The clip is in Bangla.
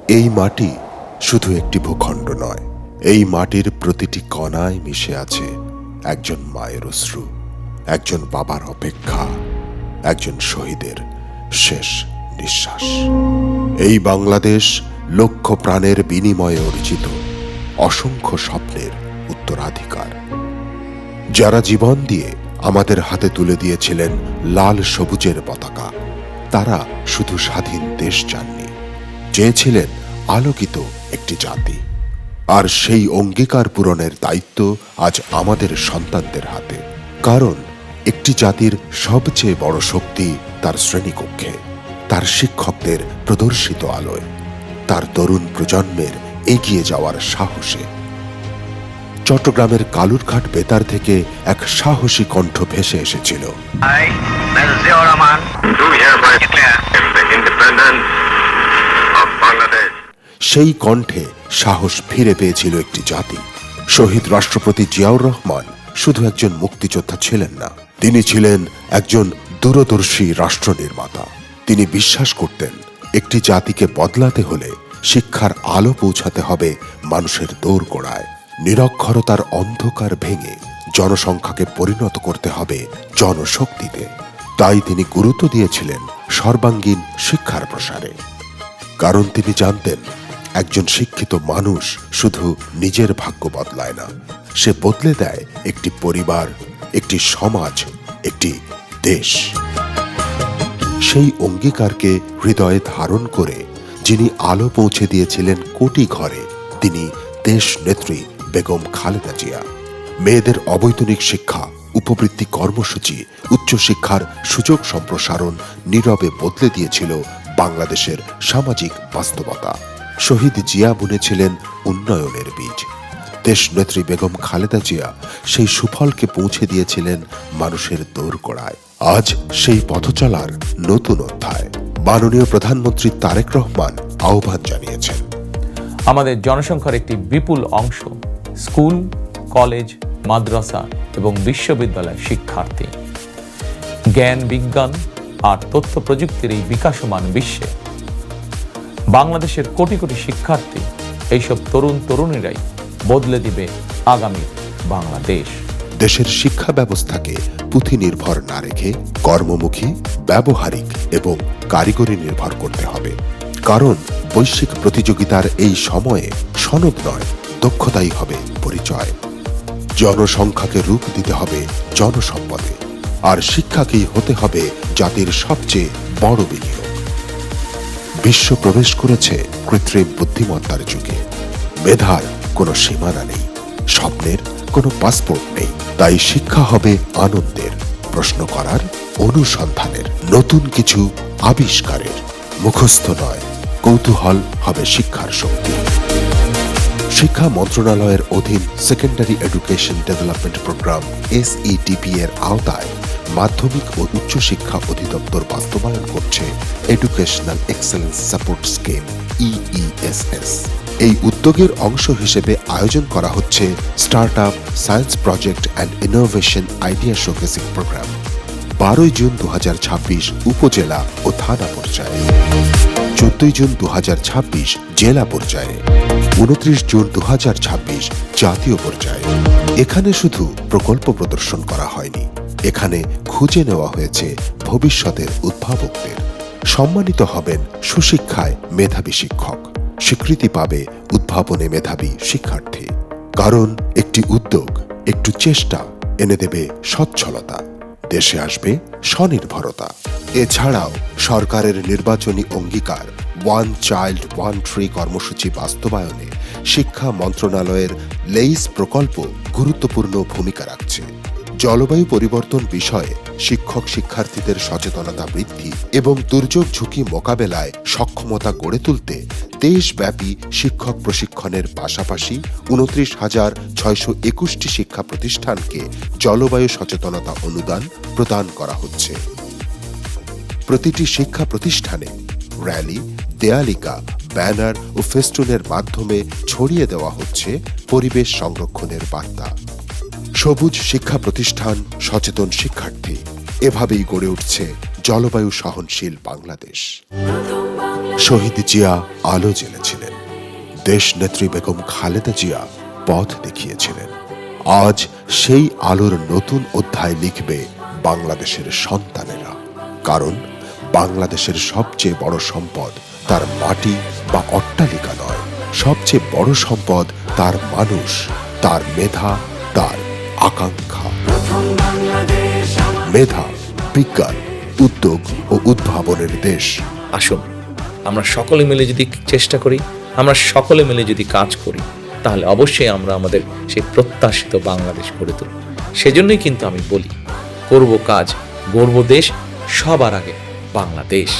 এই মাটি শুধু একটি ভূখণ্ড নয়, এই মাটির প্রতিটি কণায় মিশে আছে একজন মায়ের অশ্রু, একজন বাবার অপেক্ষা, একজন শহীদের শেষ নিঃশ্বাস। এই বাংলাদেশ লক্ষ প্রাণের বিনিময়ে অর্জিত অসংখ্য স্বপ্নের উত্তরাধিকার। যারা জীবন দিয়ে আমাদের হাতে তুলে দিয়েছিলেন লাল সবুজের পতাকা, তারা শুধু স্বাধীন দেশ চাননি, চেয়েছিলেন আলোকিত একটি জাতি। আর সেই অঙ্গীকার পূরণের দায়িত্ব আজ আমাদের সন্তানদের হাতে। কারণ একটি জাতির সবচেয়ে বড় শক্তি তার শ্রেণীকক্ষে, তার শিক্ষকদের প্রদর্শিত আলোয়, তার তরুণ প্রজন্মের এগিয়ে যাওয়ার সাহসে। চট্টগ্রামের কালুরঘাট বেতার থেকে এক সাহসী কণ্ঠ ভেসে এসেছিল। সেই কণ্ঠে সাহস ফিরে পেয়েছিল একটি জাতি। শহীদ রাষ্ট্রপতি জিয়াউর রহমান শুধু একজন মুক্তিযোদ্ধা ছিলেন না, তিনি ছিলেন একজন দূরদর্শী রাষ্ট্র নির্মাতা। তিনি বিশ্বাস করতেন, একটি জাতিকে বদলাতে হলে শিক্ষার আলো পৌঁছাতে হবে মানুষের দোরগোড়ায়। নিরক্ষরতার অন্ধকার ভেঙে জনসংখ্যাকে পরিণত করতে হবে জনশক্তিতে। তাই তিনি গুরুত্ব দিয়েছিলেন সর্বাঙ্গীন শিক্ষার প্রসারে। কারণ তিনি জানতেন, একজন শিক্ষিত মানুষ শুধু নিজের ভাগ্য বদলায় না, সে বদলে দেয় একটি পরিবার, একটি সমাজ, একটি দেশ। সেই অঙ্গীকারকে হৃদয়ে ধারণ করে যিনি আলো পৌঁছে দিয়েছিলেন কোটি ঘরে, তিনি দেশ নেত্রী বেগম খালেদা জিয়া। মেয়েদের অবৈতনিক শিক্ষা, উপবৃত্তি কর্মসূচি, উচ্চশিক্ষার সুযোগ সম্প্রসারণ নীরবে বদলে দিয়েছিল বাংলাদেশের সামাজিক বাস্তবতা। শহীদ জিয়া বুনেছিলেন উন্নয়নের বীজ, দেশনেত্রী বেগম খালেদা জিয়া সেই সুফলকে পৌঁছে দিয়েছিলেন মানুষের দোরগোড়ায়। আজ সেই পথচলার নতুন অধ্যায়। মাননীয় প্রধানমন্ত্রী তারেক রহমান আহ্বান জানিয়েছেন, আমাদের জনসংখ্যার একটি বিপুল অংশ স্কুল, কলেজ, মাদ্রাসা এবং বিশ্ববিদ্যালয় শিক্ষার্থী। জ্ঞান, বিজ্ঞান আর তথ্য প্রযুক্তির এই বিকাশমান বিশ্বে বাংলাদেশের কোটি কোটি শিক্ষার্থী, এইসব তরুণ তরুণীরাই বদলে দিবে আগামী বাংলাদেশ। দেশের শিক্ষা ব্যবস্থাকে পুঁথি নির্ভর না রেখে কর্মমুখী, ব্যবহারিক এবং কারিগরি নির্ভর করতে হবে। কারণ বৈশ্বিক প্রতিযোগিতার এই সময়ে সনদ নয়, দক্ষতাই হবে পরিচয়। জনসংখ্যাকে রূপ দিতে হবে জনসম্পদে, আর শিক্ষাকেই হতে হবে জাতির সবচেয়ে বড় বিনিয়োগ। বিশ্ব প্রবেশ করেছে কৃত্রিম বুদ্ধিমত্তার যুগে। মেধার কোনো সীমানা নেই, স্বপ্নের কোনো পাসপোর্ট নেই। তাই শিক্ষা হবে আনন্দের, প্রশ্ন করার, অনুসন্ধানের, নতুন কিছু আবিষ্কারের। মুখস্থ নয়, কৌতূহল হবে শিক্ষার শক্তি। শিক্ষা মন্ত্রণালয়ের অধীন secondary education development programme SEDP এর আওতায় মাধ্যমিক ও উচ্চশিক্ষা অধিদপ্তর বাস্তবায়ন করছে educational excellence support scheme EESS। এই উদ্যোগের অংশ হিসেবে আয়োজন করা হচ্ছে startup, science project and innovation idea showcasing programme. 12 জুন 2026 উপজেলা ও থানা পর্যায়ে, 14 জুন 2026 জেলা পর্যায়ে, 29 জুন 2026 জাতীয় পর্যায়ে। এখানে শুধু প্রকল্প প্রদর্শন করা হয়নি, এখানে খুঁজে নেওয়া হয়েছে ভবিষ্যতের উদ্ভাবকদের। সম্মানিত হবেন সুশিক্ষায় মেধাবী শিক্ষক, স্বীকৃতি পাবে উদ্ভাবনে মেধাবী শিক্ষার্থী। কারণ একটি উদ্যোগ, একটু চেষ্টা এনে দেবে সচ্ছলতা, দেশে আসবে স্বনির্ভরতা। এছাড়াও সরকারের নির্বাচনী অঙ্গীকার ওয়ান চাইল্ড ওয়ান ট্রি কর্মসূচি বাস্তবায়নে শিক্ষা মন্ত্রণালয়ের লেইস প্রকল্প গুরুত্বপূর্ণ ভূমিকা রাখছে। জলবায়ু পরিবর্তন বিষয়ে শিক্ষক শিক্ষার্থীদের সচেতনতা বৃদ্ধি এবং দুর্যোগ ঝুঁকি মোকাবেলায় সক্ষমতা গড়ে তুলতে দেশব্যাপী শিক্ষক প্রশিক্ষণের পাশাপাশি 29,621টি শিক্ষা প্রতিষ্ঠানকে জলবায়ু সচেতনতা অনুদান প্রদান করা হচ্ছে। প্রতিটি শিক্ষা প্রতিষ্ঠানে র্যালি, দেয়ালিকা, ব্যানার ও ফেস্টুনের মাধ্যমে ছড়িয়ে দেওয়া হচ্ছে পরিবেশ সংরক্ষণের বার্তা। সবুজ শিক্ষা প্রতিষ্ঠান, সচেতন শিক্ষার্থী, এভাবেই গড়ে উঠছে জলবায়ু সহনশীল বাংলাদেশ। শহীদ জিয়া আলো জ্বেলেছিলেন, দেশ নেত্রী বেগম খালেদা জিয়া পথ দেখিয়েছিলেন। আজ সেই আলোর নতুন অধ্যায় লিখবে বাংলাদেশের সন্তানেরা। কারণ বাংলাদেশের সবচেয়ে বড় সম্পদ তার মাটি বা অট্টালিকা নয়, সবচেয়ে বড় সম্পদ তার মানুষ, তার মেধা, তার আকাঙ্ক্ষা। মেধা, বিজ্ঞান, উদ্যোগ ও উদ্ভাবনের দেশ। আসুন আমরা সকলে মিলে যদি চেষ্টা করি, আমরা সকলে মিলে যদি কাজ করি, তাহলে অবশ্যই আমরা আমাদের সেই প্রত্যাশিত বাংলাদেশ গড়ে তুলব। সেজন্যই কিন্তু আমি বলি, করব কাজ, গড়ব দেশ, সবার আগে বাংলাদেশ।